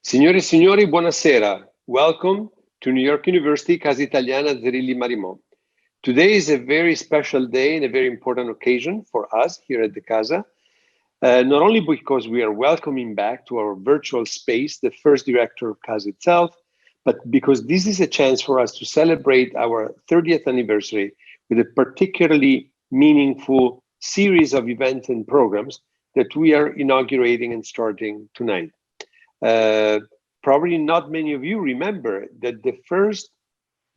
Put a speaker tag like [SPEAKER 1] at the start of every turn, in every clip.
[SPEAKER 1] Signore e signori, buonasera. Welcome to New York University Casa Italiana Zerilli-Marimò. Today is a very special day and a very important occasion for us here at the Casa, not only because we are welcoming back to our virtual space the first director of Casa itself, but because this is a chance for us to celebrate our 30th anniversary with a particularly meaningful series of events and programs that we are inaugurating and starting tonight. Probably not many of you remember that the first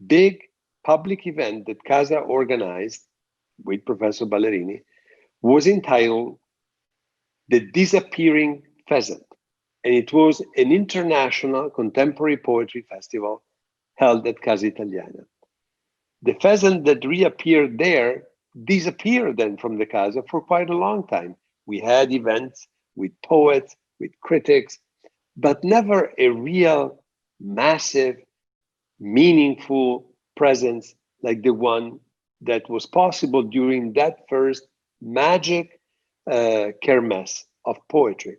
[SPEAKER 1] big public event that Casa organized with Professor Ballerini was entitled The Disappearing Pheasant. And it was an international contemporary poetry festival held at Casa Italiana. The pheasant that reappeared there disappeared then from the Casa for quite a long time. We had events with poets, with critics, but never a real, massive, meaningful presence like the one that was possible during that first magic kermesse of poetry.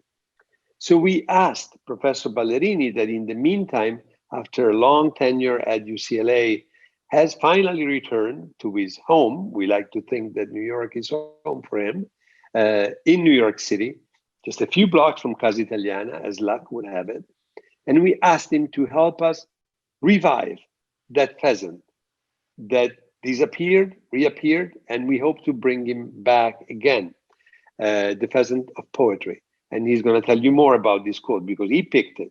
[SPEAKER 1] So we asked Professor Ballerini that in the meantime, after a long tenure at UCLA, has finally returned to his home. We like to think that New York is home for him, in New York City, just a few blocks from Casa Italiana, as luck would have it. And we asked him to help us revive that pheasant that disappeared, reappeared, and we hope to bring him back again, the pheasant of poetry. And he's going to tell you more about this quote because he picked it.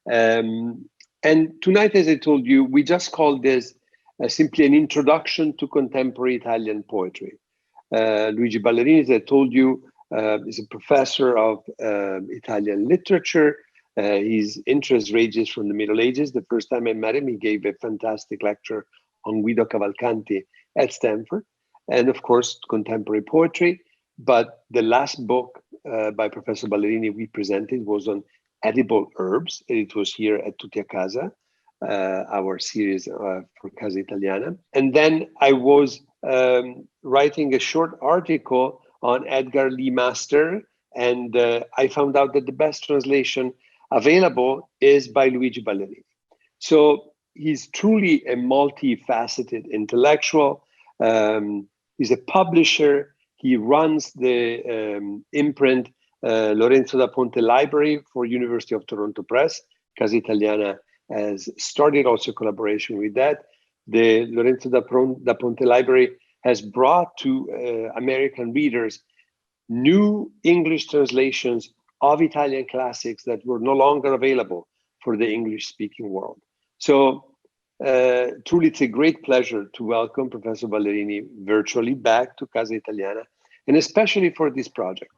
[SPEAKER 1] And tonight, as I told you, we just called this simply an introduction to contemporary Italian poetry. Luigi Ballerini, as I told you, is a professor of Italian literature. His interest ranges from the Middle Ages. The first time I met him, he gave a fantastic lecture on Guido Cavalcanti at Stanford, and of course, contemporary poetry. But the last book by Professor Ballerini we presented was on edible herbs. It was here at Tutti a Casa, our series for Casa Italiana. And then I was writing a short article on Edgar Lee Master, and I found out that the best translation available is by Luigi Ballerini. So he's truly a multifaceted intellectual. He's a publisher. He runs the imprint Lorenzo da Ponte Library for University of Toronto Press. Casa Italiana has started also collaboration with that. The Lorenzo da Ponte Library has brought to American readers new English translations of Italian classics that were no longer available for the English-speaking world. So truly, it's a great pleasure to welcome Professor Ballerini virtually back to Casa Italiana, and especially for this project.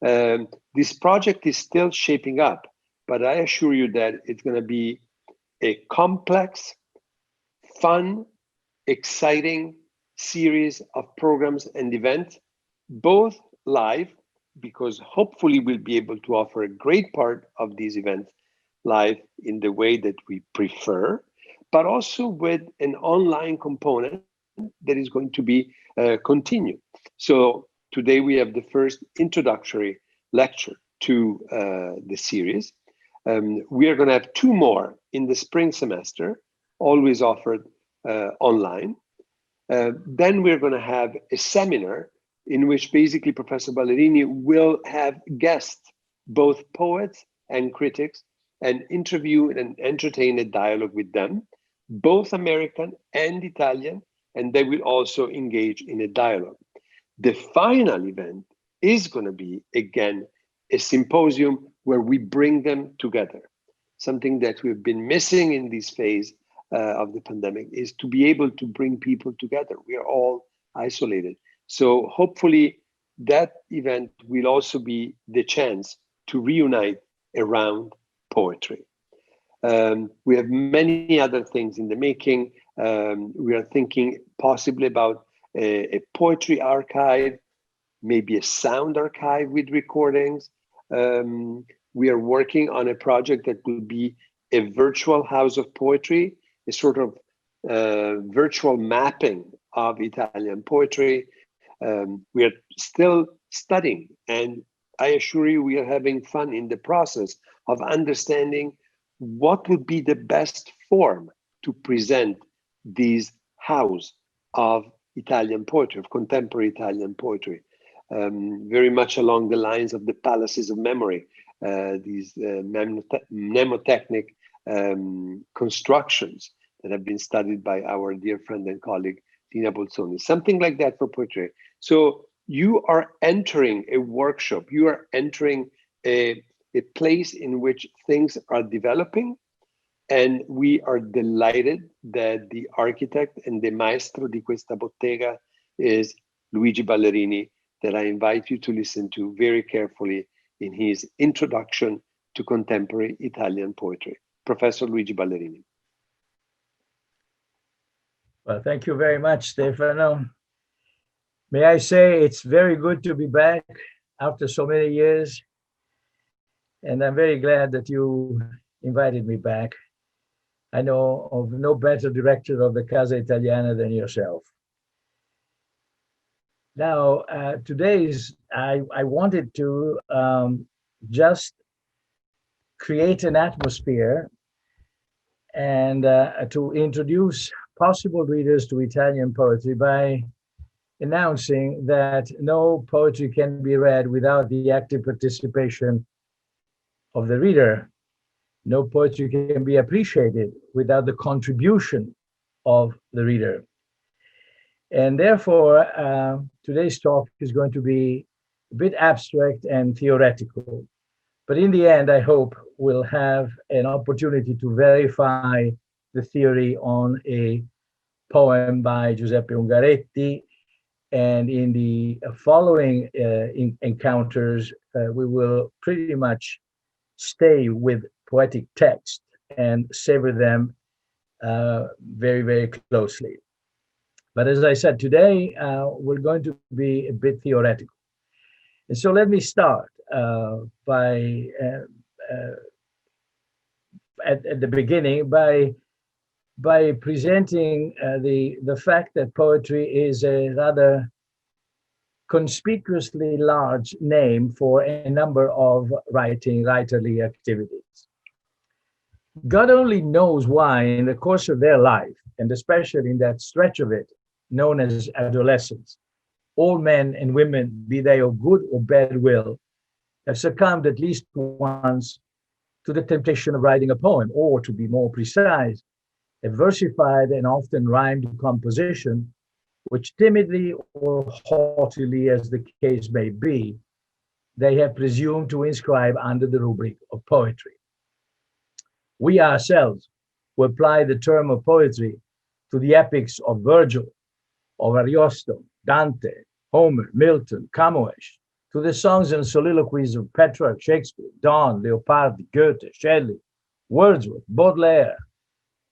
[SPEAKER 1] This project is still shaping up, but I assure you that it's going to be a complex, fun, exciting series of programs and events, both live, because hopefully we'll be able to offer a great part of these events live in the way that we prefer, but also with an online component that is going to be continued. So today we have the first introductory lecture to the series. We are going to have two more in the spring semester, always offered online. Then we're going to have a seminar in which basically Professor Ballerini will have guests, both poets and critics, and interview and entertain a dialogue with them, both American and Italian, and they will also engage in a dialogue. The final event is going to be, again, a symposium where we bring them together. Something that we've been missing in this phase of the pandemic is to be able to bring people together. We are all isolated. So hopefully that event will also be the chance to reunite around poetry. We have many other things in the making. We are thinking possibly about a poetry archive, maybe a sound archive with recordings. We are working on a project that will be a virtual house of poetry, a sort of virtual mapping of Italian poetry. We are still studying, and I assure you we are having fun in the process of understanding what would be the best form to present this house of Italian poetry, of contemporary Italian poetry, very much along the lines of the palaces of memory, these mnemotechnic constructions that have been studied by our dear friend and colleague, Tina Bolzoni, something like that for poetry. So you are entering a workshop, you are entering a place in which things are developing, and we are delighted that the architect and the maestro di questa bottega is Luigi Ballerini, that I invite you to listen to very carefully in his introduction to contemporary Italian poetry. Professor Luigi Ballerini.
[SPEAKER 2] Well, thank you very much, Stefano. May I say it's very good to be back after so many years. And I'm very glad that you invited me back. I know of no better director of the Casa Italiana than yourself. Now, I wanted to just create an atmosphere and to introduce possible readers to Italian poetry by announcing that no poetry can be read without the active participation of the reader. No poetry can be appreciated without the contribution of the reader. And therefore, today's talk is going to be a bit abstract and theoretical. But in the end, I hope we'll have an opportunity to verify the theory on a poem by Giuseppe Ungaretti. And in the following encounters, we will pretty much stay with poetic text and savor them very, very closely. But as I said, today, we're going to be a bit theoretical. And so let me start by, at the beginning, by presenting the fact that poetry is a rather conspicuously large name for a number of writerly activities. God only knows why in the course of their life, and especially in that stretch of it known as adolescence, all men and women, be they of good or bad will, have succumbed at least once to the temptation of writing a poem, or to be more precise, a versified and often rhymed composition, which timidly or haughtily, as the case may be, they have presumed to inscribe under the rubric of poetry. We ourselves, who apply the term of poetry to the epics of Virgil, of Ariosto, Dante, Homer, Milton, Camões, to the songs and soliloquies of Petrarch, Shakespeare, Donne, Leopardi, Goethe, Shelley, Wordsworth, Baudelaire,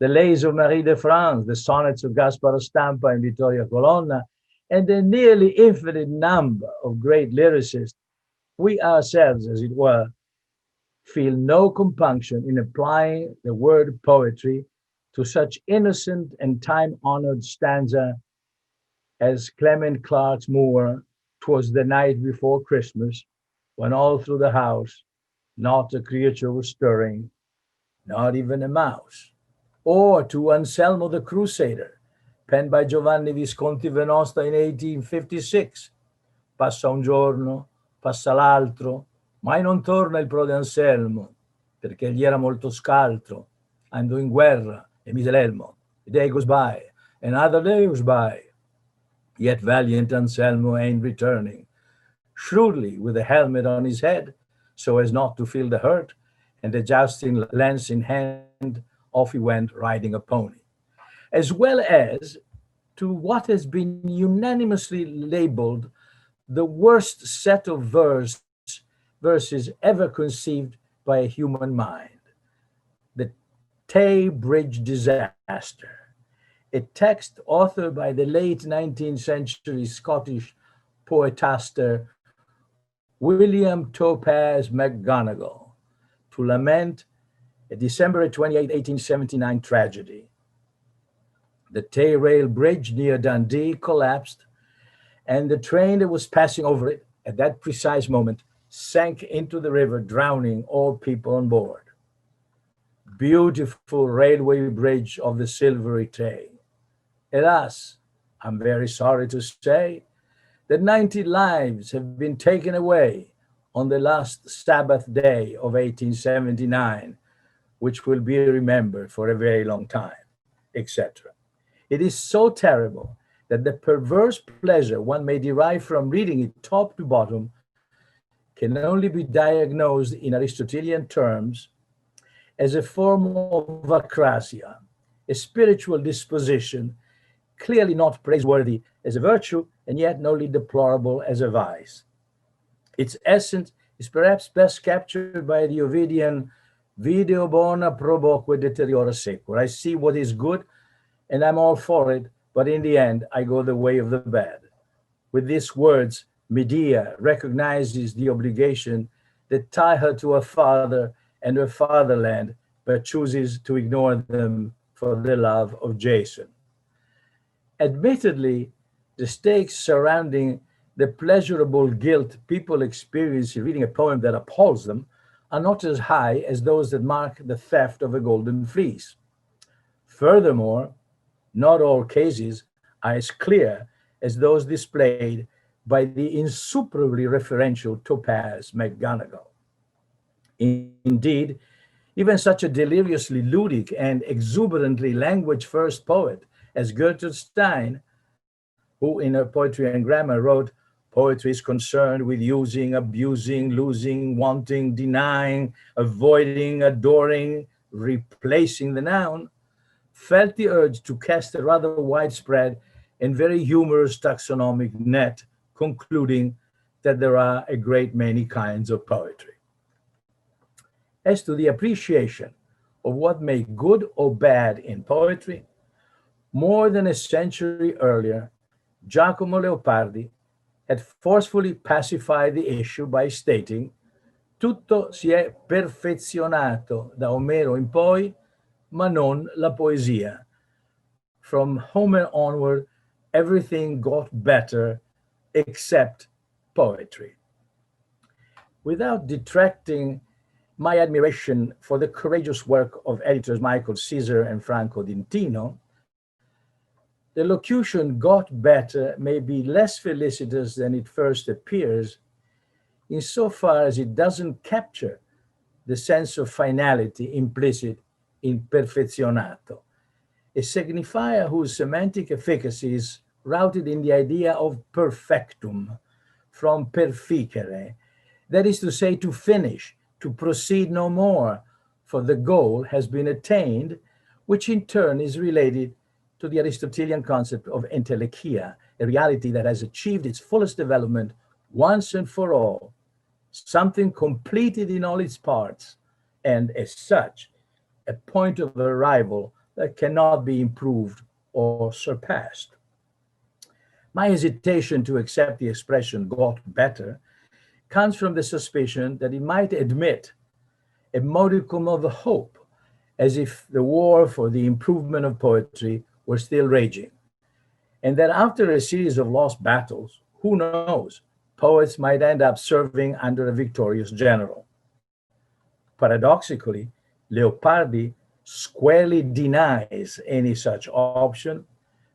[SPEAKER 2] the lays of Marie de France, the sonnets of Gasparo Stampa and Vittoria Colonna, and the nearly infinite number of great lyricists, we ourselves, as it were, feel no compunction in applying the word poetry to such innocent and time-honored stanza as Clement Clarke's Moore, "'Twas the night before Christmas, when all through the house not a creature was stirring, not even a mouse," or to Anselmo the Crusader, penned by Giovanni Visconti Venosta in 1856. Passa un giorno, passa l'altro, mai non torna il prode Anselmo, perché gli era molto scaltro, andò in guerra e mise l'elmo. A day goes by, another day goes by, yet valiant Anselmo ain't returning. Shrewdly, with a helmet on his head, so as not to feel the hurt, and a jousting lance in hand, off he went riding a pony. As well as to what has been unanimously labeled the worst set of verses ever conceived by a human mind, the Tay Bridge Disaster, a text authored by the late 19th century Scottish poetaster William Topaz McGonagall, to lament a December 28, 1879 tragedy. The Tay Rail Bridge near Dundee collapsed, and the train that was passing over it at that precise moment sank into the river, drowning all people on board. beautiful railway bridge of the silvery Tay. Alas, I'm very sorry to say that 90 lives have been taken away on the last Sabbath day of 1879, which will be remembered for a very long time, etc. It is so terrible that the perverse pleasure one may derive from reading it top to bottom can only be diagnosed in Aristotelian terms as a form of acrasia, a spiritual disposition clearly not praiseworthy as a virtue and yet not deplorable as a vice. Its essence is perhaps best captured by the Ovidian video bona proboque deteriora secur. I see what is good and I'm all for it, but in the end I go the way of the bad. With these words, Medea recognizes the obligation that tie her to her father and her fatherland, but chooses to ignore them for the love of Jason. Admittedly, the stakes surrounding the pleasurable guilt people experience in reading a poem that appalls them are not as high as those that mark the theft of a golden fleece. Furthermore, not all cases are as clear as those displayed by the insuperably referential Topaz McGonagall. Indeed, even such a deliriously ludic and exuberantly language-first poet as Gertrude Stein, who in her Poetry and Grammar wrote, "Poetry is concerned with using, abusing, losing, wanting, denying, avoiding, adoring, replacing the noun," felt the urge to cast a rather widespread and very humorous taxonomic net, concluding that there are a great many kinds of poetry. As to the appreciation of what made good or bad in poetry, more than a century earlier, Giacomo Leopardi had forcefully pacified the issue by stating "Tutto si è perfezionato da Omero in poi, ma non la poesia." From Homer onward, everything got better except poetry. Without detracting my admiration for the courageous work of editors Michael Caesar and Franco D'Intino, the locution "got better" may be less felicitous than it first appears, insofar as it doesn't capture the sense of finality implicit in perfezionato, a signifier whose semantic efficacy is routed in the idea of perfectum, from perficere, that is to say, to finish, to proceed no more, for the goal has been attained, which in turn is related to the Aristotelian concept of entelecheia, a reality that has achieved its fullest development once and for all, something completed in all its parts, and as such, a point of arrival that cannot be improved or surpassed. My hesitation to accept the expression "got better" comes from the suspicion that it might admit a modicum of hope, as if the war for the improvement of poetry were still raging, and that after a series of lost battles, who knows, poets might end up serving under a victorious general. Paradoxically, Leopardi squarely denies any such option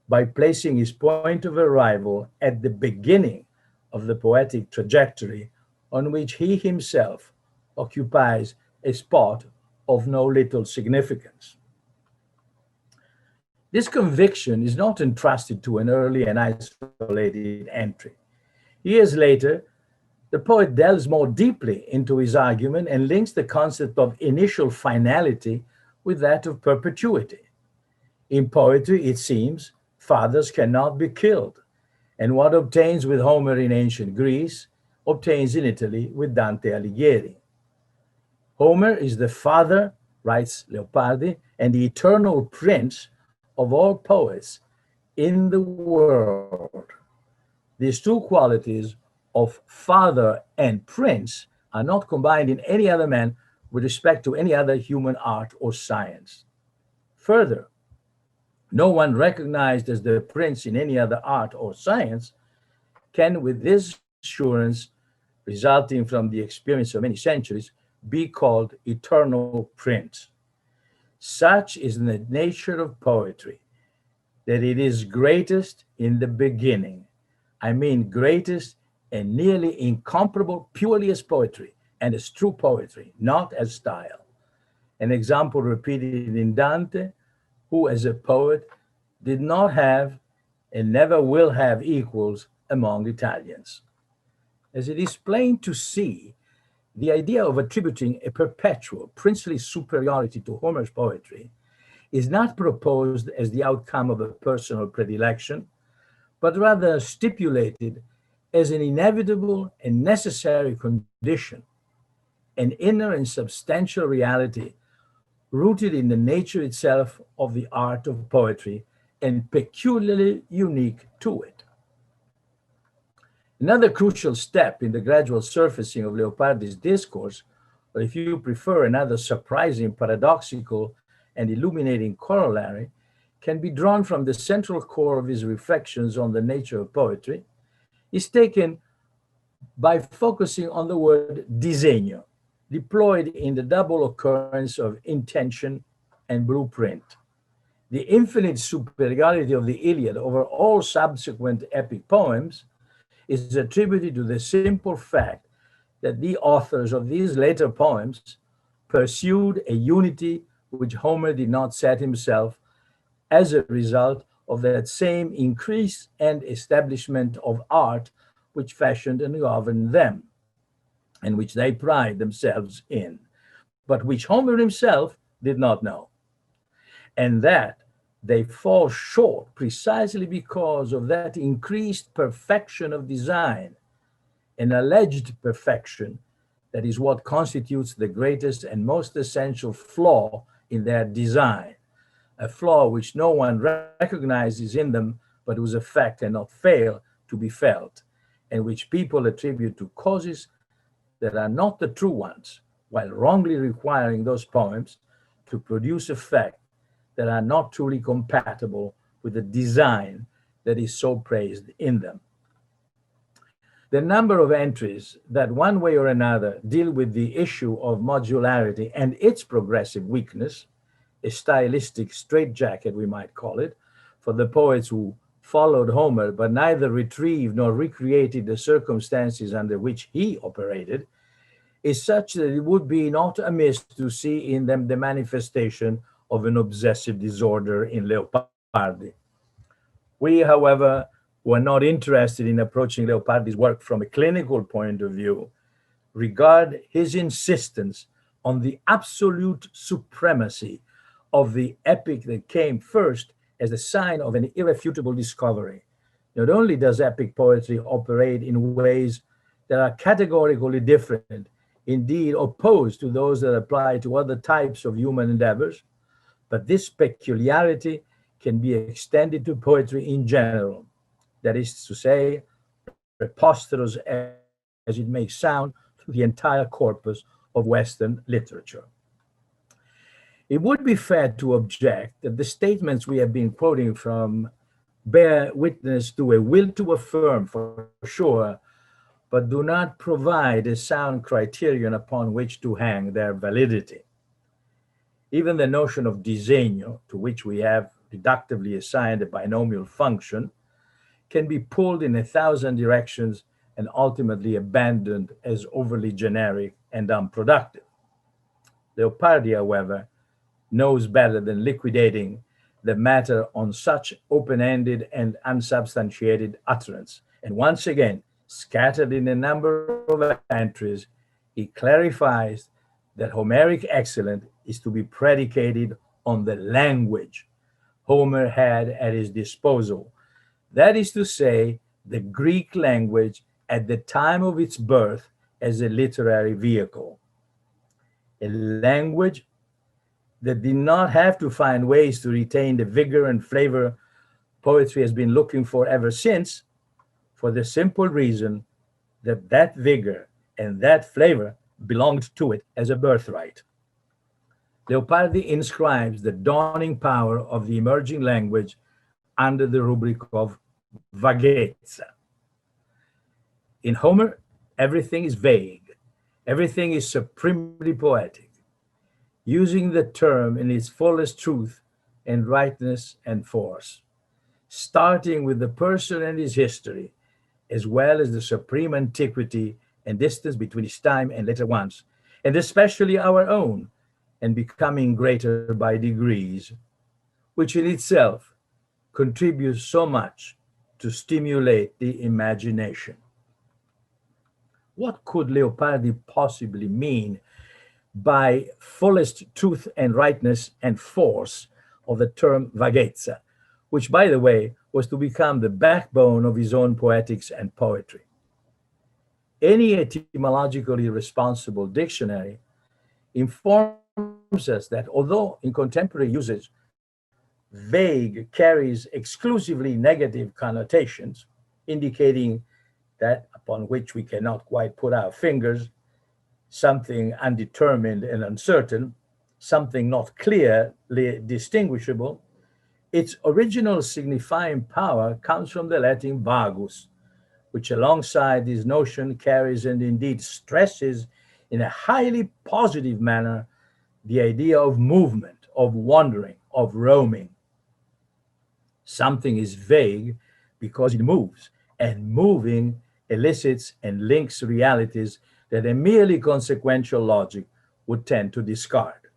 [SPEAKER 2] by placing his point of arrival at the beginning of the poetic trajectory on which he himself occupies a spot of no little significance. This conviction is not entrusted to an early and isolated entry. Years later, the poet delves more deeply into his argument and links the concept of initial finality with that of perpetuity. In poetry, it seems, fathers cannot be killed, and what obtains with Homer in ancient Greece obtains in Italy with Dante Alighieri. Homer is the father, writes Leopardi, and the eternal prince of all poets in the world. These two qualities of father and prince are not combined in any other man with respect to any other human art or science. Further, no one recognized as the prince in any other art or science can, with this assurance resulting from the experience of many centuries, be called eternal prince. Such is the nature of poetry, that it is greatest in the beginning. I mean, greatest and nearly incomparable purely as poetry and as true poetry, not as style. An example repeated in Dante, who as a poet did not have and never will have equals among Italians. As it is plain to see, the idea of attributing a perpetual princely superiority to Homer's poetry is not proposed as the outcome of a personal predilection, but rather stipulated as an inevitable and necessary condition, an inner and substantial reality rooted in the nature itself of the art of poetry and peculiarly unique to it. Another crucial step in the gradual surfacing of Leopardi's discourse, or if you prefer, another surprising, paradoxical, and illuminating corollary, can be drawn from the central core of his reflections on the nature of poetry, is taken by focusing on the word disegno, deployed in the double occurrence of intention and blueprint. The infinite superiority of the Iliad over all subsequent epic poems is attributed to the simple fact that the authors of these later poems pursued a unity which Homer did not set himself as a result of that same increase and establishment of art which fashioned and governed them, and which they pride themselves in, but which Homer himself did not know. And that they fall short precisely because of that increased perfection of design, an alleged perfection that is what constitutes the greatest and most essential flaw in their design, a flaw which no one recognizes in them, but whose effect cannot fail to be felt, and which people attribute to causes that are not the true ones, while wrongly requiring those poems to produce effects that are not truly compatible with the design that is so praised in them. The number of entries that one way or another deal with the issue of modularity and its progressive weakness, a stylistic straitjacket, we might call it, for the poets who followed Homer but neither retrieved nor recreated the circumstances under which he operated, is such that it would be not amiss to see in them the manifestation of an obsessive disorder in Leopardi. We, however, who are not interested in approaching Leopardi's work from a clinical point of view, regard his insistence on the absolute supremacy of the epic that came first as a sign of an irrefutable discovery. Not only does epic poetry operate in ways that are categorically different, indeed opposed to those that apply to other types of human endeavors, but this peculiarity can be extended to poetry in general. That is to say, preposterous as it may sound, to the entire corpus of Western literature. It would be fair to object that the statements we have been quoting from bear witness to a will to affirm for sure, but do not provide a sound criterion upon which to hang their validity. Even the notion of disegno, to which we have deductively assigned a binomial function, can be pulled in 1,000 directions and ultimately abandoned as overly generic and unproductive. Leopardi, however, knows better than liquidating the matter on such open-ended and unsubstantiated utterance. And once again, scattered in a number of entries, he clarifies that Homeric excellence is to be predicated on the language Homer had at his disposal. That is to say, the Greek language at the time of its birth as a literary vehicle. A language that did not have to find ways to retain the vigor and flavor poetry has been looking for ever since, for the simple reason that that vigor and that flavor belonged to it as a birthright. Leopardi inscribes the dawning power of the emerging language under the rubric of vaghezza. In Homer, everything is vague, everything is supremely poetic. using the term in its fullest truth and rightness and force, starting with the person and his history, as well as the supreme antiquity and distance between his time and later ones, and especially our own, and becoming greater by degrees, which in itself contributes so much to stimulate the imagination. What could Leopardi possibly mean by fullest truth and rightness and force of the term vaghezza, which, by the way, was to become the backbone of his own poetics and poetry? Any etymologically responsible dictionary informs us that although in contemporary usage, vague carries exclusively negative connotations, indicating that upon which we cannot quite put our fingers, something undetermined and uncertain, something not clearly distinguishable, its original signifying power comes from the Latin vagus, which alongside this notion carries and indeed stresses in a highly positive manner the idea of movement, of wandering, of roaming. Something is vague because it moves, and moving elicits and links realities that a merely consequential logic would tend to discard.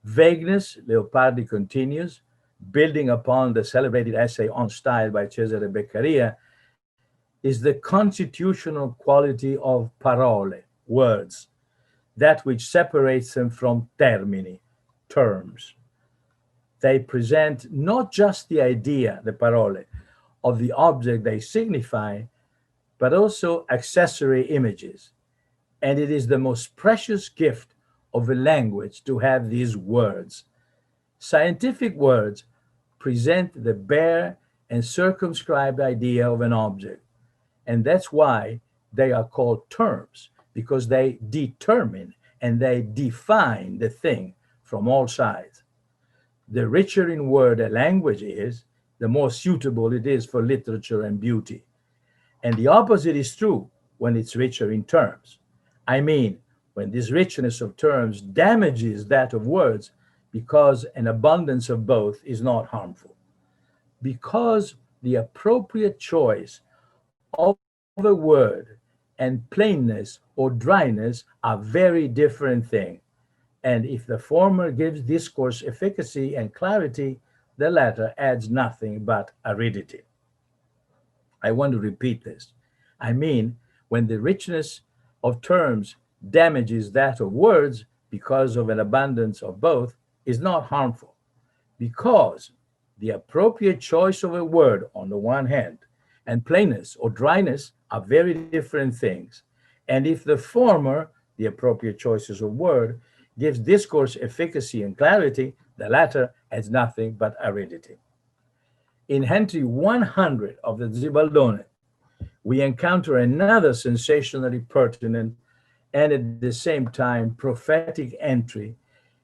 [SPEAKER 2] Vagueness, Leopardi continues, building upon the celebrated essay on style by Cesare Beccaria, is the constitutional quality of parole, words, that which separates them from termini, terms. They present not just the idea, the parole, of the object they signify, but also accessory images. And it is the most precious gift of a language to have these words. Scientific words present the bare and circumscribed idea of an object. And that's why they are called terms, because they determine and they define the thing from all sides. The richer in word a language is, the more suitable it is for literature and beauty. And the opposite is true when it's richer in terms. I mean, when this richness of terms damages that of words, because an abundance of both is not harmful. Because the appropriate choice of a word and plainness or dryness are very different things. And if the former gives discourse efficacy and clarity, the latter adds nothing but aridity. I want to repeat this. I mean, when the richness of terms damages that of words because of an abundance of both, is not harmful, because the appropriate choice of a word on the one hand and plainness or dryness are very different things. And if the former, the appropriate choices of word, gives discourse efficacy and clarity, the latter adds nothing but aridity. In entry 100 of the Zibaldone, we encounter another sensationally pertinent and at the same time prophetic entry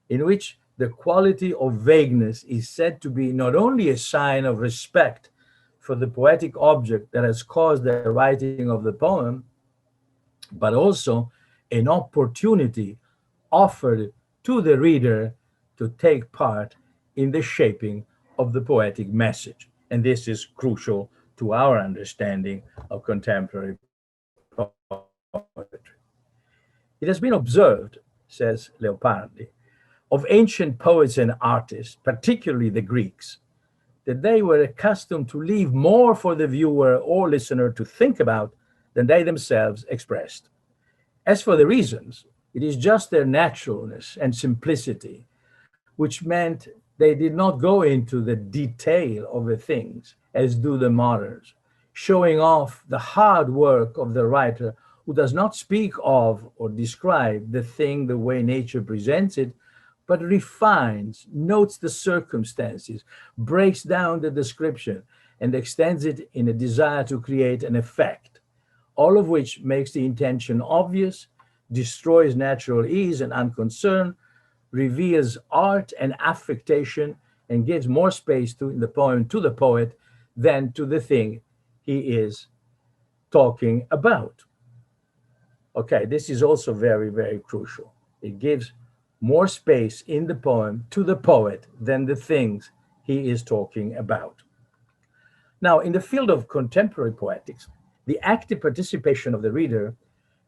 [SPEAKER 2] in which the quality of vagueness is said to be not only a sign of respect for the poetic object that has caused the writing of the poem, but also an opportunity offered to the reader to take part in the shaping of the poetic message. And this is crucial to our understanding of contemporary poetry. It has been observed, says Leopardi, of ancient poets and artists, particularly the Greeks, that they were accustomed to leave more for the viewer or listener to think about than they themselves expressed. As for the reasons, it is just their naturalness and simplicity, which meant they did not go into the detail of the things as do the moderns, showing off the hard work of the writer who does not speak of or describe the thing the way nature presents it, but refines, notes the circumstances, breaks down the description, and extends it in a desire to create an effect, all of which makes the intention obvious, destroys natural ease and unconcern, reveals art and affectation, and gives more space to in the poem to the poet than to the thing he is talking about. Okay, this is also very, very crucial. It gives more space in the poem to the poet than the things he is talking about. Now, in the field of contemporary poetics, the active participation of the reader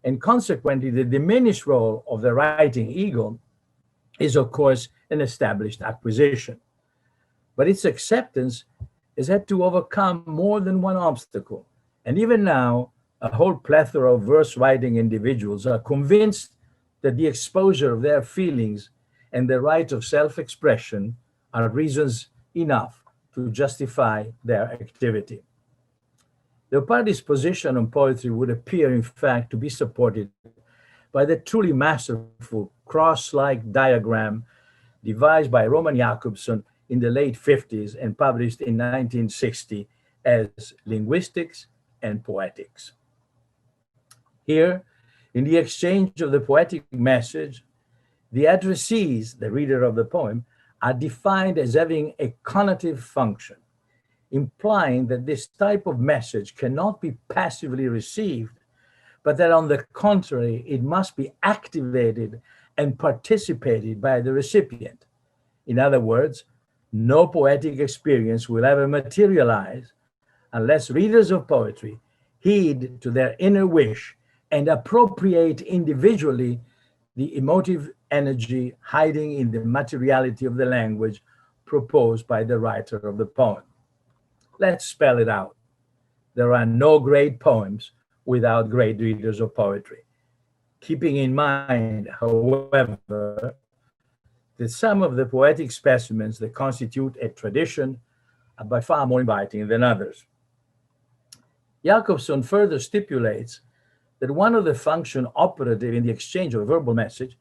[SPEAKER 2] and consequently the diminished role of the writing ego is, of course, an established acquisition. But its acceptance has had to overcome more than one obstacle. And even now, a whole plethora of verse writing individuals are convinced that the exposure of their feelings and the right of self expression are reasons enough to justify their activity. Leopardi's position on poetry would appear, in fact, to be supported by the truly masterful cross like diagram devised by Roman Jakobson in the late 50s and published in 1960 as Linguistics and Poetics. Here, in the exchange of the poetic message, the addressees, the reader of the poem, are defined as having a conative function, implying that this type of message cannot be passively received, but that on the contrary, it must be activated and participated by the recipient. In other words, no poetic experience will ever materialize unless readers of poetry heed to their inner wish and appropriate individually the emotive energy hiding in the materiality of the language proposed by the writer of the poem. Let's spell it out. There are no great poems without great readers of poetry. Keeping in mind, however, that some of the poetic specimens that constitute a tradition are by far more inviting than others. Jakobson further stipulates that one of the functions operative in the exchange of a verbal message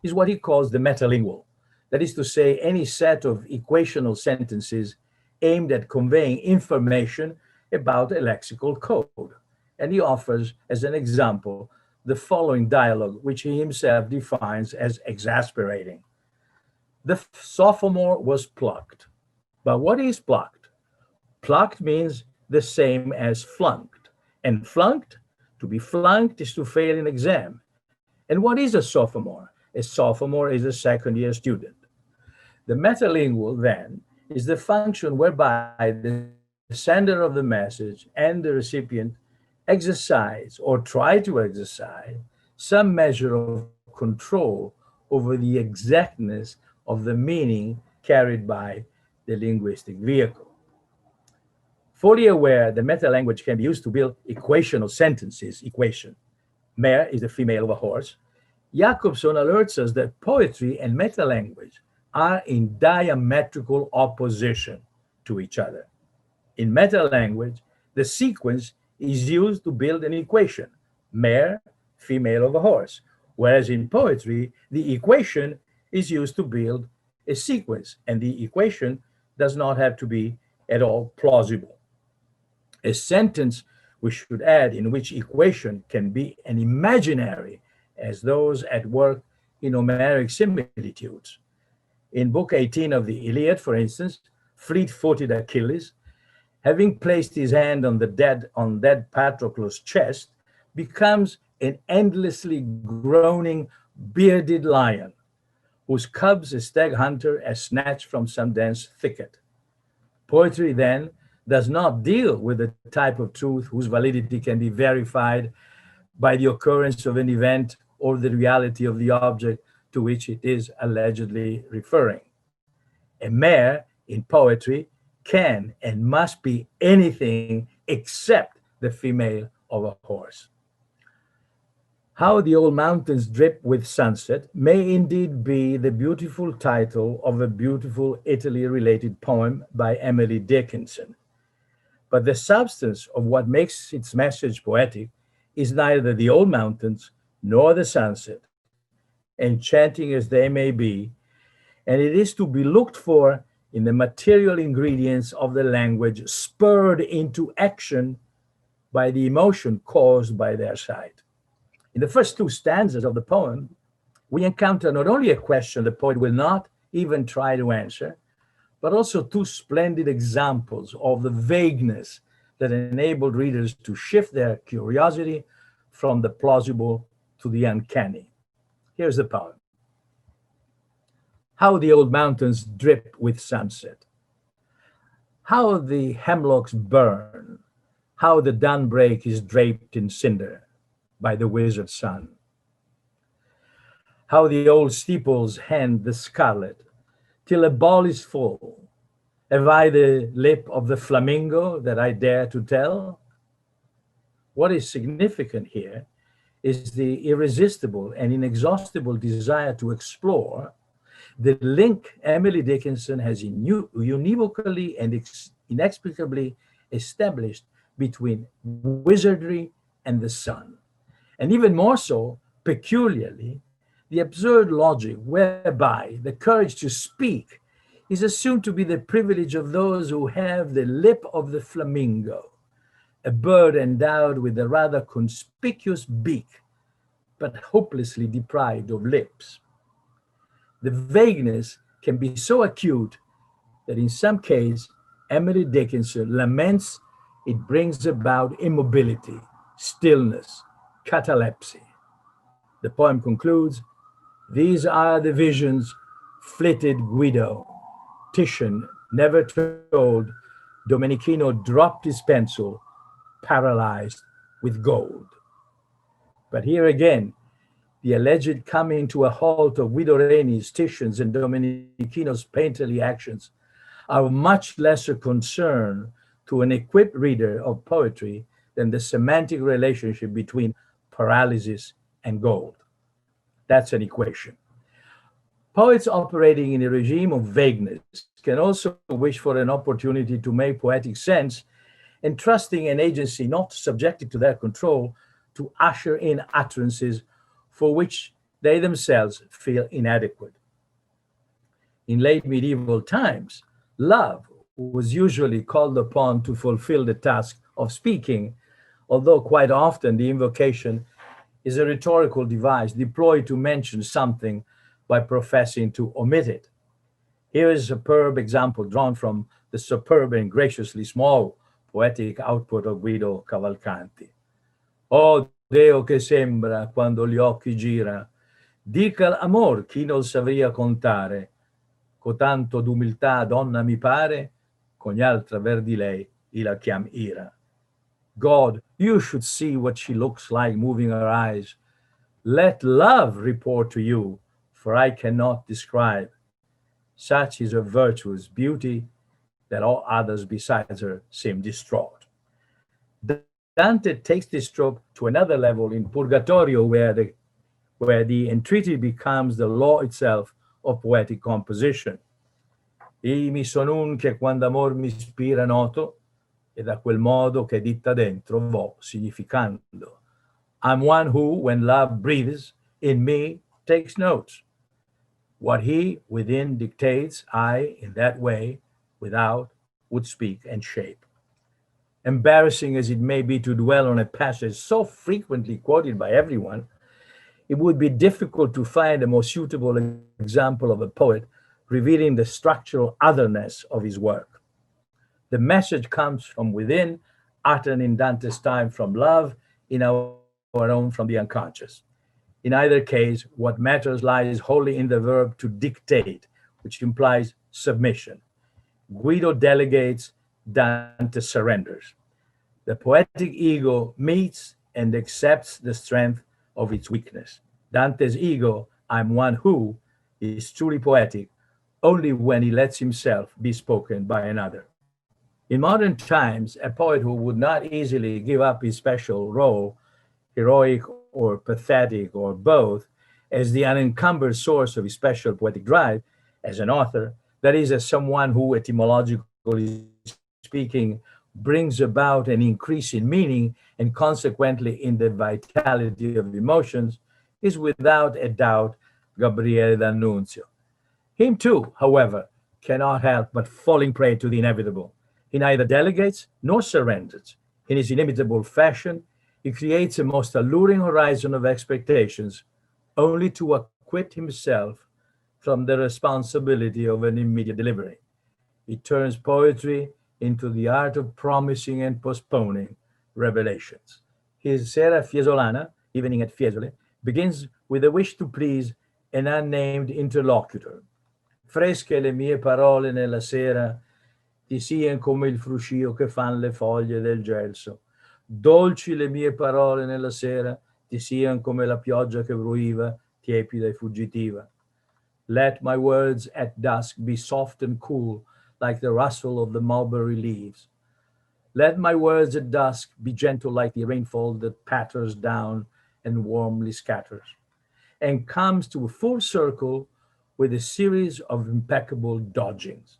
[SPEAKER 2] is what he calls the metalingual, that is to say, any set of equational sentences aimed at conveying information about a lexical code. And he offers, as an example, the following dialogue, which he himself defines as exasperating. The sophomore was plucked. But what is plucked? Plucked means the same as flunked. And flunked, to be flunked is to fail an exam. And what is a sophomore? A sophomore is a second-year student. The metalingual, then, is the function whereby the sender of the message and the recipient exercise or try to exercise some measure of control over the exactness of the meaning carried by the linguistic vehicle. Fully aware that meta-language can be used to build equational sentences, equation, mare is the female of a horse, Jakobson alerts us that poetry and meta-language are in diametrical opposition to each other. In meta-language, the sequence is used to build an equation, mare, female of a horse, whereas in poetry, the equation is used to build a sequence, and the equation does not have to be at all plausible. A sentence, we should add, in which equation can be an imaginary, as those at work in Homeric similitudes. In Book 18 of the Iliad, for instance, fleet-footed Achilles, having placed his hand on dead Patroclus' chest, becomes an endlessly groaning, bearded lion, whose cubs a stag hunter has snatched from some dense thicket. Poetry, then, does not deal with the type of truth whose validity can be verified by the occurrence of an event or the reality of the object to which it is allegedly referring. A mare in poetry can and must be anything except the female of a horse. How the Old Mountains Drip with Sunset may indeed be the beautiful title of a beautiful Italy-related poem by Emily Dickinson. But the substance of what makes its message poetic is neither the old mountains nor the sunset, enchanting as they may be, and it is to be looked for in the material ingredients of the language spurred into action by the emotion caused by their sight. In the first two stanzas of the poem, we encounter not only a question the poet will not even try to answer, but also two splendid examples of the vagueness that enabled readers to shift their curiosity from the plausible to the uncanny. Here's the poem. How the old mountains drip with sunset, how the hemlocks burn, how the dawnbreak is draped in cinder by the wizard sun, how the old steeples hand the scarlet till a ball is full. Have I the lip of the flamingo that I dare to tell? What is significant here is the irresistible and inexhaustible desire to explore the link Emily Dickinson has univocally and inexplicably established between wizardry and the sun, and even more so, peculiarly, the absurd logic whereby the courage to speak is assumed to be the privilege of those who have the lip of the flamingo, a bird endowed with a rather conspicuous beak, but hopelessly deprived of lips. The vagueness can be so acute that in some cases, Emily Dickinson laments it brings about immobility, stillness, catalepsy. The poem concludes, these are the visions flitted Guido. Titian never told, Domenichino dropped his pencil, paralyzed with gold. But here again, the alleged coming to a halt of Guido Reni's, Titian's, and Domenichino's painterly actions are of much lesser concern to an equipped reader of poetry than the semantic relationship between paralysis and gold. That's an equation. Poets operating in a regime of vagueness can also wish for an opportunity to make poetic sense, entrusting an agency not subjected to their control to usher in utterances for which they themselves feel inadequate. In late medieval times, love was usually called upon to fulfill the task of speaking, although quite often the invocation is a rhetorical device deployed to mention something by professing to omit it. Here is a superb example drawn from the superb and graciously small poetic output of Guido Cavalcanti. Oh Deo che sembra quando gli occhi gira, dica l'amor chi non savria contare, cotanto d'umiltà donna mi pare, con altra ver di lei la chiam ira. God, you should see what she looks like moving her eyes. Let love report to you, for I cannot describe. Such is her virtuous beauty that all others besides her seem distraught. Dante takes this trope to another level in Purgatorio, where the entreaty becomes the law itself of poetic composition. I mi son un che quando amor mi ispira noto, e da quel modo che ditta dentro vo significando. I'm one who, when love breathes in me, takes notes. What he within dictates, I, in that way, without, would speak and shape. Embarrassing as it may be to dwell on a passage so frequently quoted by everyone, it would be difficult to find a more suitable example of a poet revealing the structural otherness of his work. The message comes from within, uttered in Dante's time from love, in our own from the unconscious. In either case, what matters lies wholly in the verb to dictate, which implies submission. Guido delegates, Dante surrenders. The poetic ego meets and accepts the strength of its weakness. Dante's ego, I'm one who, is truly poetic only when he lets himself be spoken by another. In modern times, a poet who would not easily give up his special role, heroic or pathetic or both, as the unencumbered source of his special poetic drive, as an author, that is, as someone who, etymologically speaking, brings about an increase in meaning and consequently in the vitality of emotions, is without a doubt Gabriele D'Annunzio. Him too, however, cannot help but falling prey to the inevitable. He neither delegates nor surrenders. In his inimitable fashion, he creates a most alluring horizon of expectations, only to acquit himself from the responsibility of an immediate delivery. He turns poetry into the art of promising and postponing revelations. His Sera Fiesolana, Evening at Fiesole, begins with a wish to please an unnamed interlocutor. Fresche le mie parole nella sera, ti sian come il fruscio che fan le foglie del gelso. Dolci le mie parole nella sera, ti sian come la pioggia che bruiva, tiepida e fuggitiva. Let my words at dusk be soft and cool, like the rustle of the mulberry leaves. Let my words at dusk be gentle like the rainfall that patters down and warmly scatters, and comes to a full circle with a series of impeccable dodgings.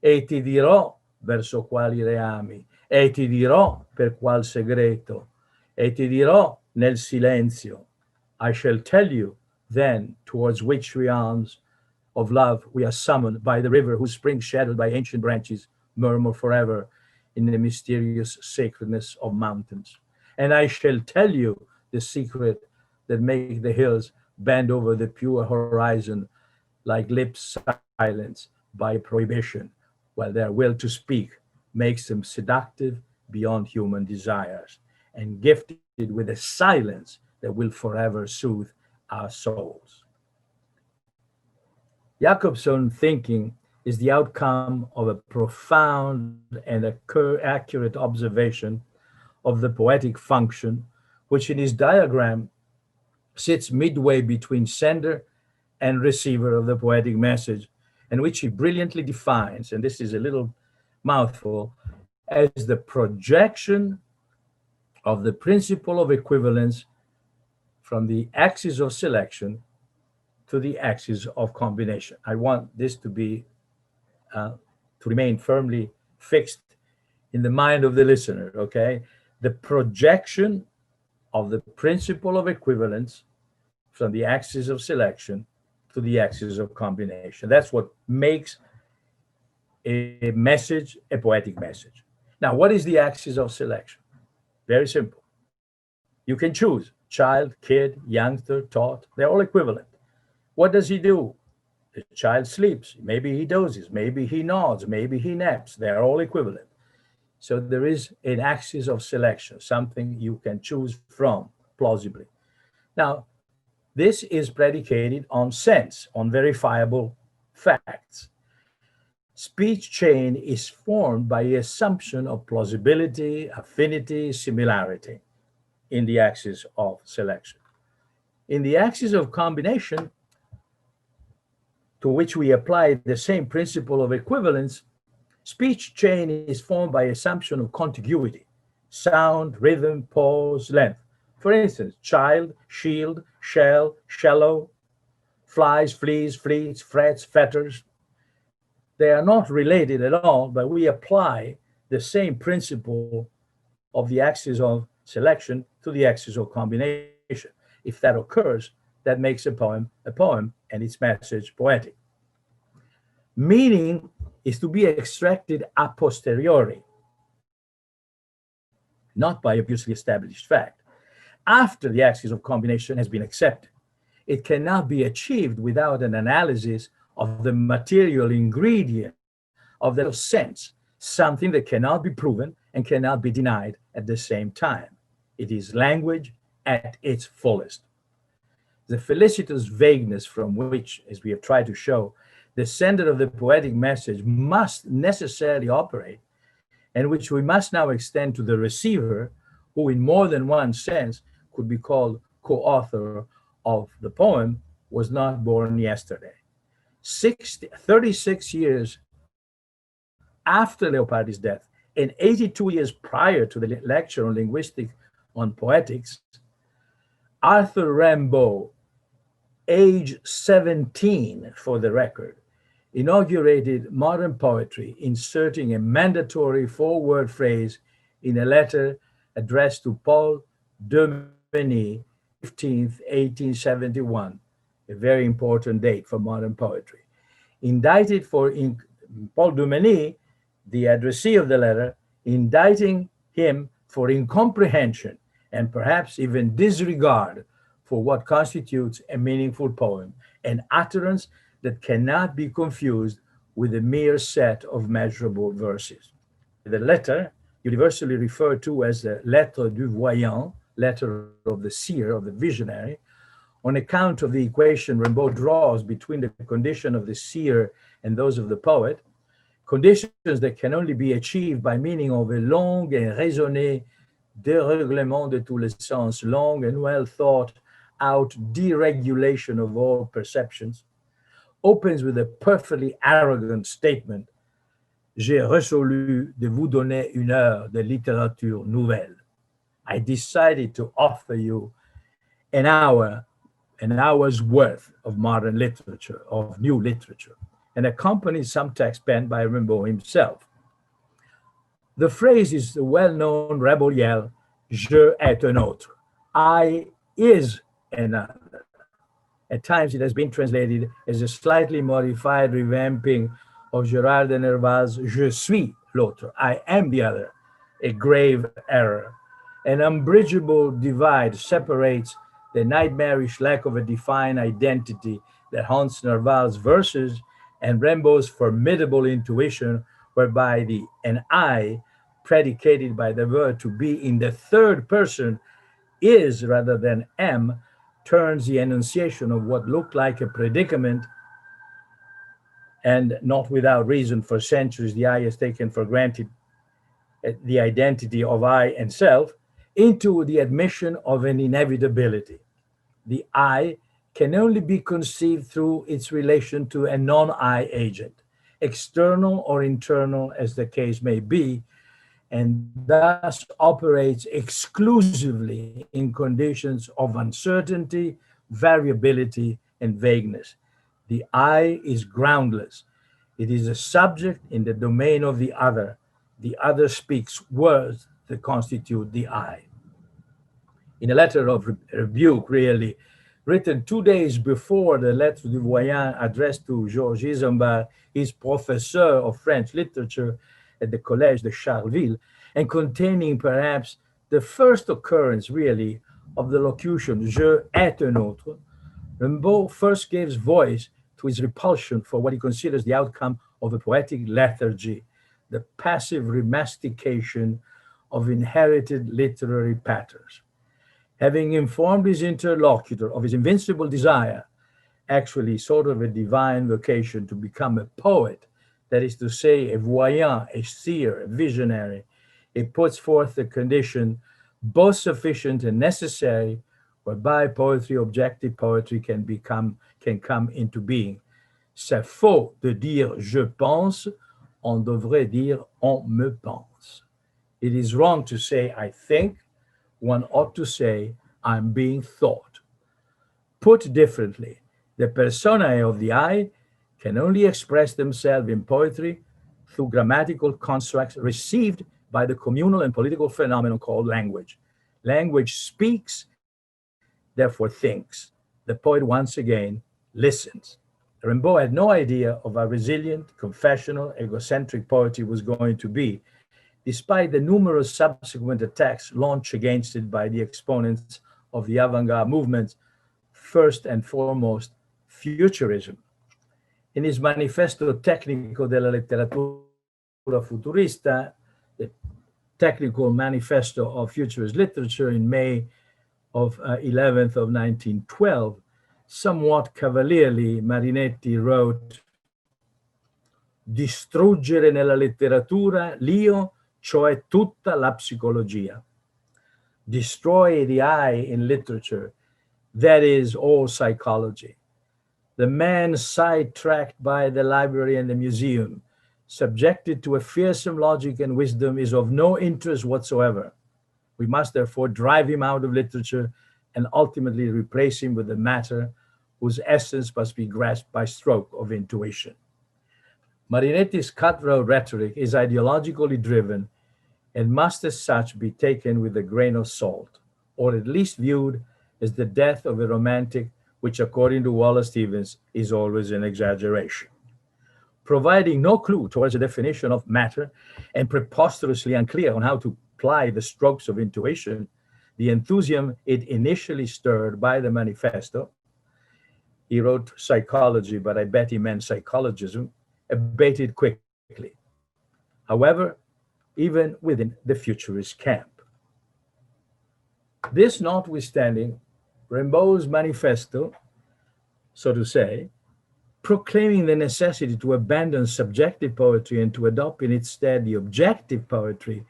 [SPEAKER 2] E ti dirò verso quali reami, e ti dirò per qual segreto, e ti dirò nel silenzio. I shall tell you then towards which realms of love we are summoned by the river whose springs shadowed by ancient branches murmur forever in the mysterious sacredness of mountains. And I shall tell you the secret that make the hills bend over the pure horizon like lips silenced by prohibition, while their will to speak makes them seductive beyond human desires and gifted with a silence that will forever soothe our souls. Jakobson thinking is the outcome of a profound and accurate observation of the poetic function, which in his diagram sits midway between sender and receiver of the poetic message, and which he brilliantly defines, and this is a little mouthful, as the projection of the principle of equivalence from the axis of selection to the axis of combination. I want this to remain firmly fixed in the mind of the listener, okay? The projection of the principle of equivalence from the axis of selection to the axis of combination. That's what makes a message a poetic message. Now, what is the axis of selection? Very simple. You can choose child, kid, youngster, taught, they're all equivalent. What does he do? The child sleeps, maybe he dozes, maybe he nods, maybe he naps, they're all equivalent. So there is an axis of selection, something you can choose from plausibly. Now, this is predicated on sense, on verifiable facts. Speech chain is formed by the assumption of plausibility, affinity, similarity in the axis of selection. In the axis of combination, to which we apply the same principle of equivalence, speech chain is formed by assumption of contiguity, sound, rhythm, pause, length. For instance, child, shield, shell, shallow, flies, flees, fleets, frets, fetters. They are not related at all, but we apply the same principle of the axis of selection to the axis of combination. If that occurs, that makes a poem and its message poetic. Meaning is to be extracted a posteriori, not by obviously established fact. After the axis of combination has been accepted, it cannot be achieved without an analysis of the material ingredient of the sense, something that cannot be proven and cannot be denied at the same time. It is language at its fullest. The felicitous vagueness from which, as we have tried to show, the sender of the poetic message must necessarily operate, and which we must now extend to the receiver, who in more than one sense could be called co-author of the poem, was not born yesterday. 36 years after Leopardi's death, and 82 years prior to the lecture on linguistic on poetics, Arthur Rimbaud, age 17 for the record, inaugurated modern poetry, inserting a mandatory four-word phrase in a letter addressed to Paul Dumeny, 15th, 1871, a very important date for modern poetry. Indicted for Paul Dumeny, the addressee of the letter, indicting him for incomprehension and perhaps even disregard for what constitutes a meaningful poem, an utterance that cannot be confused with a mere set of measurable verses. The letter, universally referred to as the lettre du voyant, letter of the seer, of the visionary, on account of the equation Rimbaud draws between the condition of the seer and those of the poet, conditions that can only be achieved by meaning of a long and raisonné dérèglement de tous les sens, long and well thought out deregulation of all perceptions, opens with a perfectly arrogant statement: J'ai résolu de vous donner une heure de littérature nouvelle. I decided to offer you an hour's worth of modern literature, of new literature, and accompanies some text penned by Rimbaud himself. The phrase is the well-known rebel yell, Je est un autre. I is another. At times it has been translated as a slightly modified revamping of Gérard de Nerval's Je suis l'autre, I am the other, a grave error. An unbridgeable divide separates the nightmarish lack of a defined identity that haunts Nerval's verses and Rimbaud's formidable intuition, whereby the an I, predicated by the verb to be in the third person, is rather than am, turns the enunciation of what looked like a predicament, and not without reason for centuries the I has taken for granted the identity of I and self, into the admission of an inevitability. The I can only be conceived through its relation to a non-I agent, external or internal as the case may be, and thus operates exclusively in conditions of uncertainty, variability, and vagueness. The I is groundless. It is a subject in the domain of the other. The other speaks words that constitute the I. In a letter of rebuke, really, written 2 days before the Lettre du Voyant addressed to Georges Isambard, his professeur of French literature at the Collège de Charleville, and containing perhaps the first occurrence, really, of the locution Je est un autre, Rimbaud first gives voice to his repulsion for what he considers the outcome of a poetic lethargy, the passive remastication of inherited literary patterns. Having informed his interlocutor of his invincible desire, actually sort of a divine vocation to become a poet, that is to say, a voyant, a seer, a visionary, it puts forth the condition both sufficient and necessary whereby poetry, objective poetry, can come into being. C'est faux de dire je pense, on devrait dire on me pense. It is wrong to say I think, one ought to say I'm being thought. Put differently, the personae of the I can only express themselves in poetry through grammatical constructs received by the communal and political phenomenon called language. Language speaks, therefore thinks. The poet once again listens. Rimbaud had no idea of how resilient, confessional, egocentric poetry was going to be, despite the numerous subsequent attacks launched against it by the exponents of the avant-garde movement, first and foremost, futurism. In his Manifesto Tecnico della Letteratura Futurista, the technical manifesto of futurist literature in May of 11th of 1912, somewhat cavalierly, Marinetti wrote, distruggere nella letteratura l'io, cioè tutta la psicologia. Destroy the I in literature, that is all psychology. The man sidetracked by the library and the museum, subjected to a fearsome logic and wisdom, is of no interest whatsoever. We must therefore drive him out of literature and ultimately replace him with a matter whose essence must be grasped by stroke of intuition. Marinetti's cutthroat rhetoric is ideologically driven and must as such be taken with a grain of salt, or at least viewed as the death of a romantic, which according to Wallace Stevens is always an exaggeration. Providing no clue towards a definition of matter and preposterously unclear on how to apply the strokes of intuition, the enthusiasm it initially stirred by the manifesto, he wrote psychology, but I bet he meant psychologism, abated quickly. However, even within the futurist camp. This notwithstanding, Rimbaud's manifesto, so to say, proclaiming the necessity to abandon subjective poetry and to adopt in its stead the objective poetry,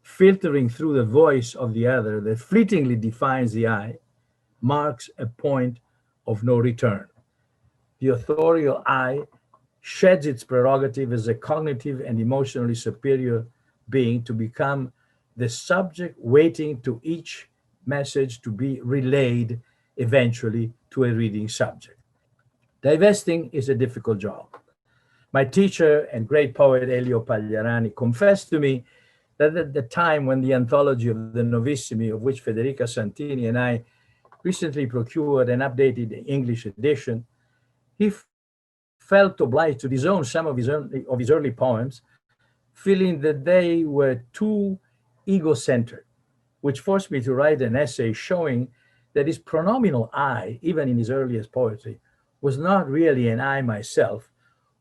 [SPEAKER 2] filtering through the voice of the other that fleetingly defines the I, marks a point of no return. The authorial I sheds its prerogative as a cognitive and emotionally superior being to become the subject waiting to each message to be relayed eventually to a reading subject. Divesting is a difficult job. My teacher and great poet Elio Pagliarani confessed to me that at the time when the anthology of the Novissimi, of which Federica Santini and I recently procured an updated English edition, he felt obliged to disown some of his early poems, feeling that they were too ego-centered, which forced me to write an essay showing that his pronominal I, even in his earliest poetry, was not really an I myself,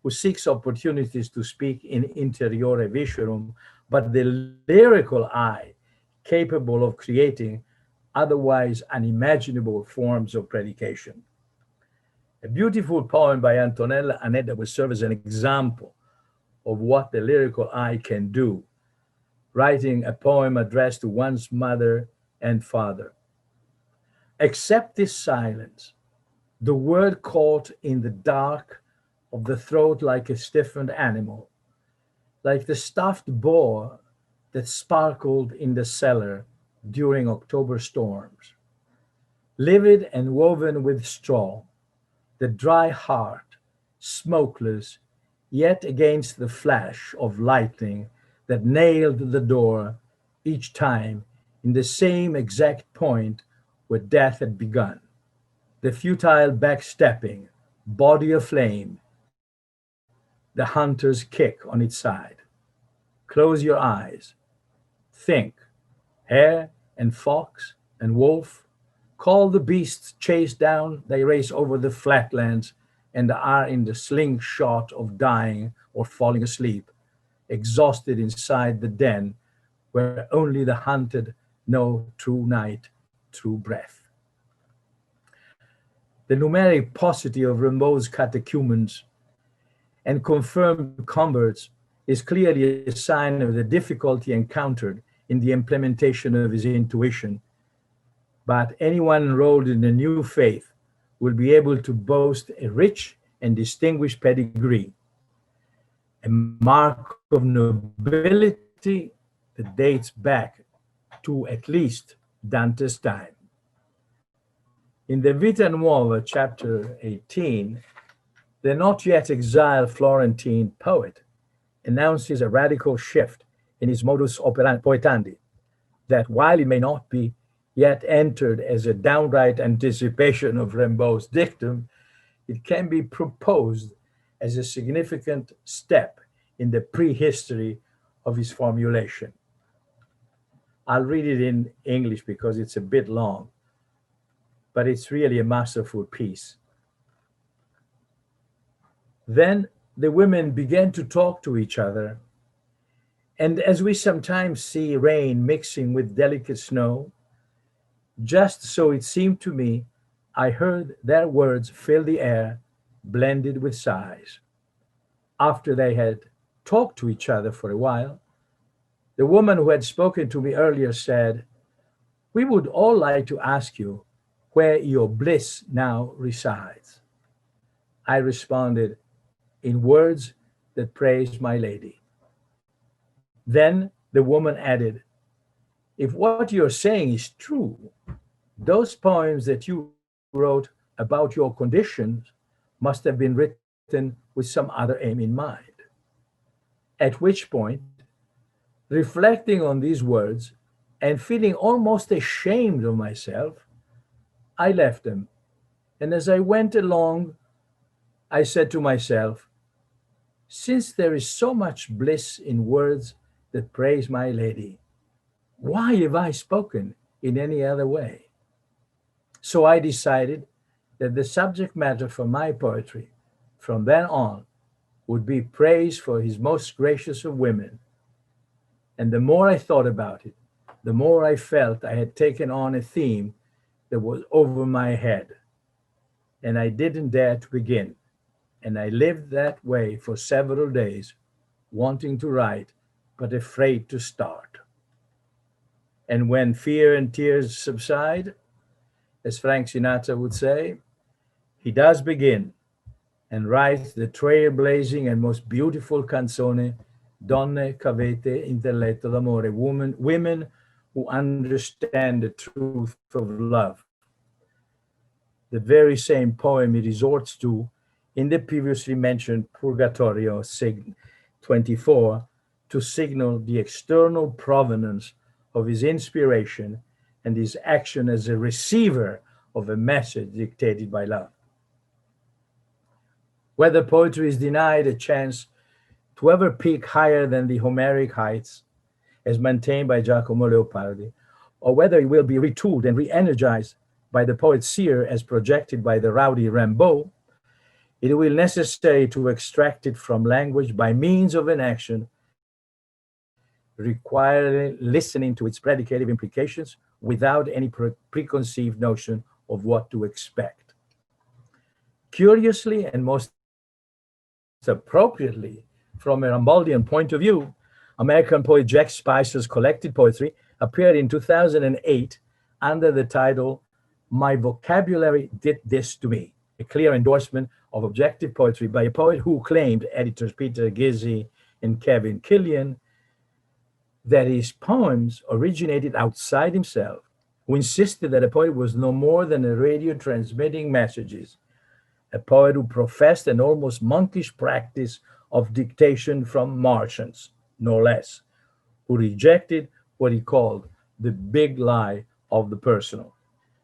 [SPEAKER 2] who seeks opportunities to speak in interiore viscerum, but the lyrical I, capable of creating otherwise unimaginable forms of predication. A beautiful poem by Antonella Anedda will serve as an example of what the lyrical I can do, writing a poem addressed to one's mother and father. Accept this silence, the word caught in the dark of the throat like a stiffened animal, like the stuffed boar that sparkled in the cellar during October storms. Livid and woven with straw, the dry heart, smokeless, yet against the flash of lightning that nailed the door each time in the same exact point where death had begun. The futile backstepping, body aflame, the hunter's kick on its side. Close your eyes. Think. Hare and fox and wolf. Call the beasts chased down, they race over the flatlands and are in the slingshot of dying or falling asleep, exhausted inside the den where only the hunted know true night, true breath. The numeric paucity of Rimbaud's catechumens and confirmed converts is clearly a sign of the difficulty encountered in the implementation of his intuition. But anyone enrolled in the new faith will be able to boast a rich and distinguished pedigree, a mark of nobility that dates back to at least Dante's time. In the Vita Nuova, chapter 18, the not yet exiled Florentine poet announces a radical shift in his modus poetandi, that while it may not be yet entered as a downright anticipation of Rimbaud's dictum, it can be proposed as a significant step in the prehistory of his formulation. I'll read it in English because it's a bit long, but it's really a masterful piece. Then the women began to talk to each other, and as we sometimes see rain mixing with delicate snow, just so it seemed to me I heard their words fill the air, blended with sighs. After they had talked to each other for a while, the woman who had spoken to me earlier said, "We would all like to ask you where your bliss now resides." I responded, "In words that praise my lady." Then the woman added, "If what you're saying is true, those poems that you wrote about your conditions must have been written with some other aim in mind." At which point, reflecting on these words and feeling almost ashamed of myself, I left them. And as I went along, I said to myself, since there is so much bliss in words that praise my lady, why have I spoken in any other way? So I decided that the subject matter for my poetry from then on would be praise for his most gracious of women. And the more I thought about it, the more I felt I had taken on a theme that was over my head, and I didn't dare to begin. And I lived that way for several days, wanting to write, but afraid to start. And when fear and tears subside, as Frank Sinatra would say, he does begin and writes the trailblazing and most beautiful canzone, Donne qu'avete intelletto d'amore, women who understand the truth of love. The very same poem he resorts to in the previously mentioned Purgatorio 24 to signal the external provenance of his inspiration and his action as a receiver of a message dictated by love. Whether poetry is denied a chance to ever peak higher than the Homeric heights, as maintained by Giacomo Leopardi, or whether it will be retooled and re-energized by the poet seer as projected by the rowdy Rimbaud, it will be necessary to extract it from language by means of an action requiring listening to its predicative implications without any preconceived notion of what to expect. Curiously and most appropriately, from a Rimbaudиan point of view, American poet Jack Spicer's collected poetry appeared in 2008 under the title My Vocabulary Did This to Me, a clear endorsement of objective poetry by a poet who claimed, editors Peter Gizzi and Kevin Killian, that his poems originated outside himself, who insisted that a poet was no more than a radio transmitting messages, a poet who professed an almost monkish practice of dictation from Martians, no less, who rejected what he called the big lie of the personal.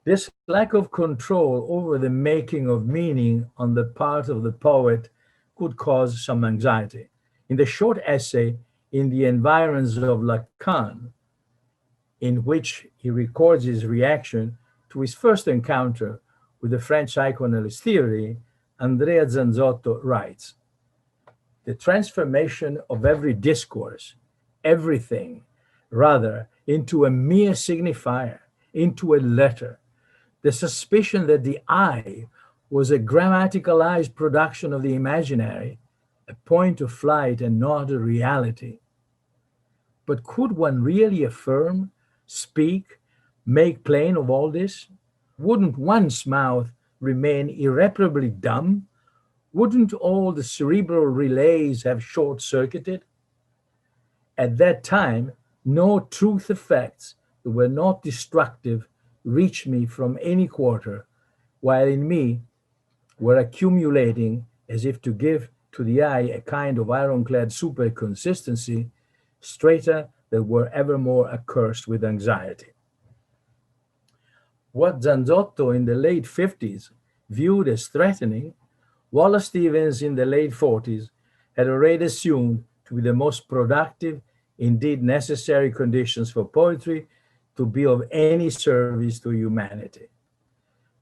[SPEAKER 2] This lack of control over the making of meaning on the part of the poet could cause some anxiety. In the short essay, In the Environs of Lacan, in which he records his reaction to his first encounter with the French psychoanalyst theory, Andrea Zanzotto writes, "The transformation of every discourse, everything, rather, into a mere signifier, into a letter, the suspicion that the I was a grammaticalized production of the imaginary, a point of flight and not a reality. But could one really affirm, speak, make plain of all this? Wouldn't one's mouth remain irreparably dumb? Wouldn't all the cerebral relays have short-circuited? At that time, no truth effects that were not destructive reached me from any quarter, while in me were accumulating as if to give to the eye a kind of ironclad super consistency, strata that were evermore accursed with anxiety." What Zanzotto in the late 50s viewed as threatening, Wallace Stevens in the late 40s had already assumed to be the most productive, indeed necessary conditions for poetry to be of any service to humanity.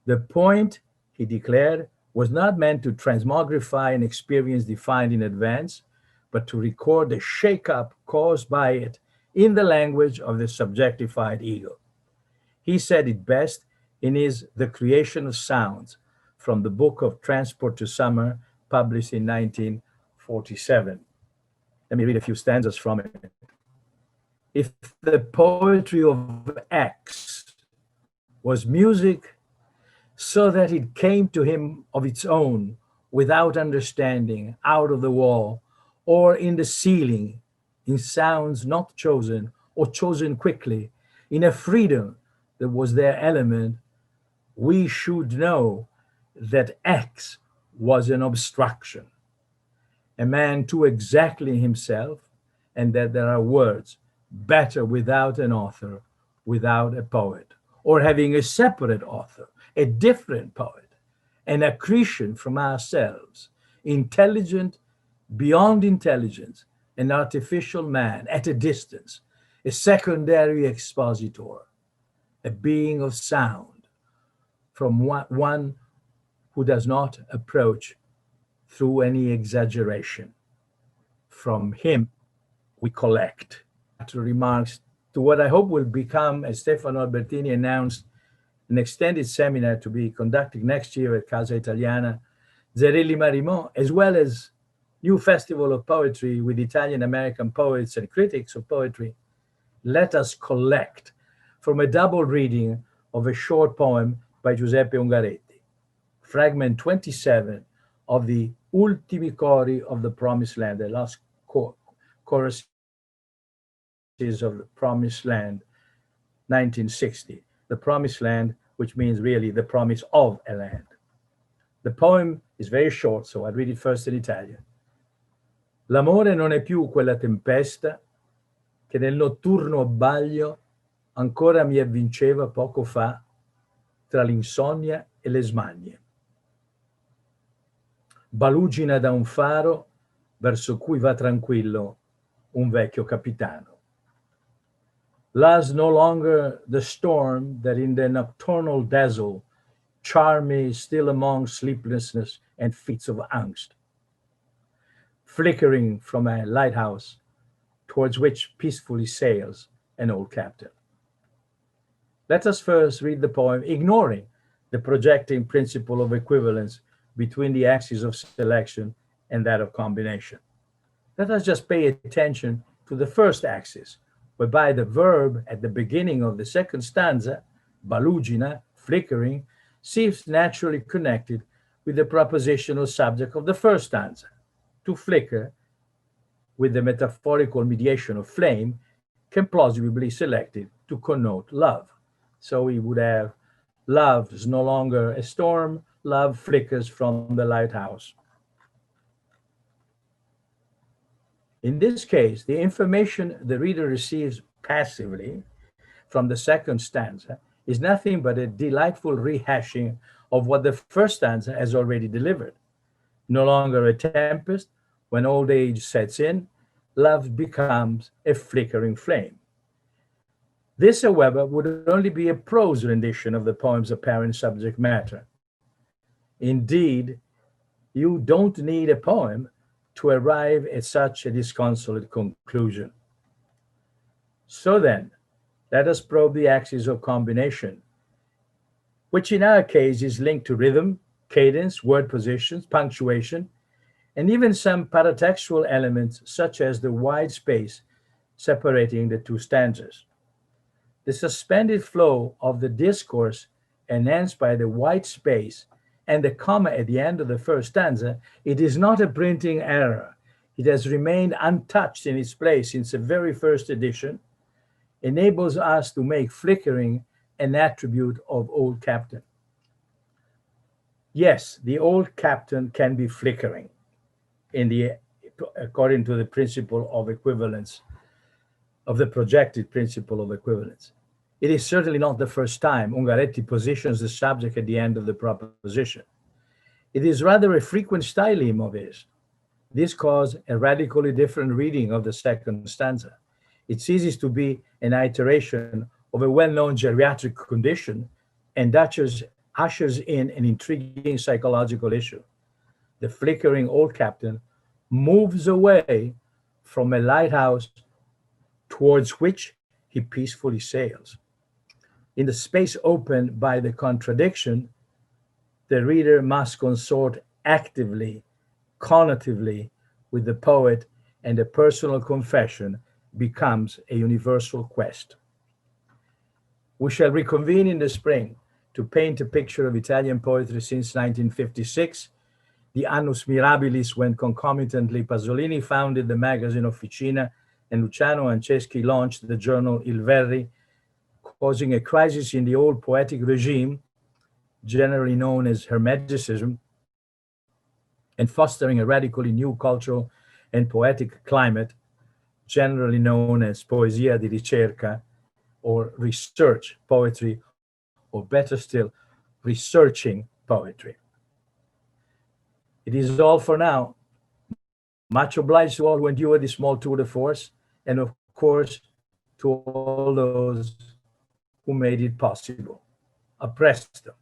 [SPEAKER 2] The point, he declared, was not meant to transmogrify an experience defined in advance, but to record the shake-up caused by it in the language of the subjectified ego. He said it best in his The Creation of Sounds, from the book of Transport to Summer, published in 1947. Let me read a few stanzas from it. If the poetry of X was music, so that it came to him of its own, without understanding, out of the wall, or in the ceiling, in sounds not chosen, or chosen quickly, in a freedom that was their element, we should know that X was an obstruction, a man too exactly himself, and that there are words better without an author, without a poet, or having a separate author, a different poet, an accretion from ourselves, intelligent beyond intelligence, an artificial man at a distance, a secondary expositor, a being of sound, from one who does not approach through any exaggeration. From him, we collect. Remarks to what I hope will become, as Stefano Albertini announced an extended seminar to be conducted next year at Casa Italiana, Zerilli-Marimò, as well as new festival of poetry with Italian-American poets and critics of poetry, let us collect from a double reading of a short poem by Giuseppe Ungaretti, fragment 27 of the Ultimi Cori of the Promised Land, the last choruses of the Promised Land, 1960. The Promised Land, which means really the promise of a land. The poem is very short, so I'll read it first in Italian. L'amore non è più quella tempesta che nel notturno abbaglio ancora mi avvinceva poco fa tra l'insonnia e le smanie. Balugina da un faro verso cui va tranquillo un vecchio capitano. Love's no longer the storm that in the nocturnal dazzle charm me still among sleeplessness and fits of angst, flickering from a lighthouse towards which peacefully sails an old captain. Let us first read the poem, ignoring the projecting principle of equivalence between the axis of selection and that of combination. Let us just pay attention to the first axis, whereby the verb at the beginning of the second stanza, balugina, flickering, seems naturally connected with the propositional subject of the first stanza. To flicker, with the metaphorical mediation of flame, can plausibly be selected to connote love. So we would have love is no longer a storm, love flickers from the lighthouse. In this case, the information the reader receives passively from the second stanza is nothing but a delightful rehashing of what the first stanza has already delivered. No longer a tempest, when old age sets in, love becomes a flickering flame. This, however, would only be a prose rendition of the poem's apparent subject matter. Indeed, you don't need a poem to arrive at such a disconsolate conclusion. So then, let us probe the axis of combination, which in our case is linked to rhythm, cadence, word positions, punctuation, and even some paratextual elements such as the wide space separating the two stanzas. The suspended flow of the discourse enhanced by the white space and the comma at the end of the first stanza, it is not a printing error. It has remained untouched in its place since the very first edition, enables us to make flickering an attribute of old captain. Yes, the old captain can be flickering according to the principle of equivalence, of the projected principle of equivalence. It is certainly not the first time Ungaretti positions the subject at the end of the proposition. It is rather a frequent styleme of his. This caused a radically different reading of the second stanza. It ceases to be an iteration of a well-known geriatric condition and ushers in an intriguing psychological issue. The flickering old captain moves away from a lighthouse towards which he peacefully sails. In the space opened by the contradiction, the reader must consort actively, connotatively with the poet, and a personal confession becomes a universal quest. We shall reconvene in the spring to paint a picture of Italian poetry since 1956, the annus mirabilis when concomitantly Pasolini founded the magazine Officina and Luciano Anceschi launched the journal Il Verri, causing a crisis in the old poetic regime, generally known as Hermeticism, and fostering a radically new cultural and poetic climate, generally known as poesia di ricerca, or research poetry, or better still, researching poetry. It is all for now. Much obliged to all who endured this small tour de force, and of course, to all those who made it possible. A presto.